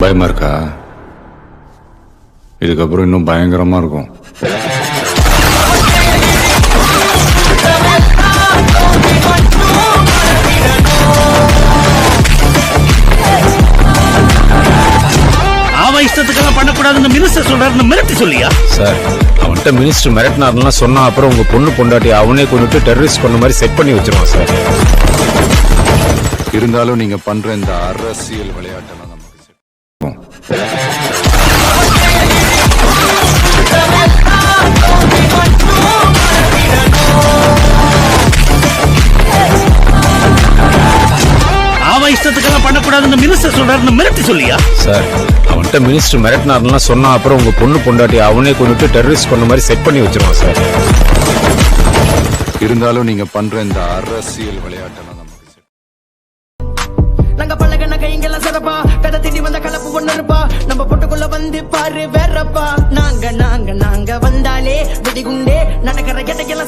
பயமா இருக்கா? இதுக்கப்புறம் இன்னும் பயங்கரமா இருக்கும். அவன் இஷ்டத்துக்கெல்லாம் பண்ணக்கூடாதுன்னு மினிஸ்டர் சொல்றாருன்னு மிரட்டி சொல்லியா? சார், அவன்கிட்ட மினிஸ்டர் மிரட்டினார்லாம் சொன்னா அப்புறம் உங்க பொண்ணு பொண்டாட்டி அவனே கொண்டுட்டு டெரரிஸ்ட் கொண்ட மாதிரி செட் பண்ணி வச்சிருவான் சார். இருந்தாலும் நீங்க பண்ற இந்த அரசியல் விளையாட்டெல்லாம் நமக்கு அவன் இஷ்டத்துக்கெல்லாம் பண்ணக்கூடாதுன்னு மினிஸ்டர் சொல்றாருன்னு மிரட்டி சொல்லியா? சார், அவன்கிட்ட மினிஸ்டர் மிரட்டினார்லாம் சொன்னா அப்புறம் உங்க பொண்ணு பொண்டாட்டி அவனே கொண்டுட்டு டெரரிஸ்ட் கொண்ட மாதிரி செட் பண்ணி வச்சிருவான் சார். இருந்தாலும் நீங்க பண்ற இந்த அரசியல் விளையாட்டெல்லாம் நமக்கு நாங்க பழகன கைங்கெல்லாம் சிறப்பா கதை திண்டி வந்த கலப்பு ஒண்ணு இருப்பா நம்ம பொட்டுக்குள்ள வந்து பாரு வேறப்பா நாங்க நாங்க நாங்க வந்தாலே வெடிகுண்டே நடக்கிற கெட்டைக்கெல்லாம்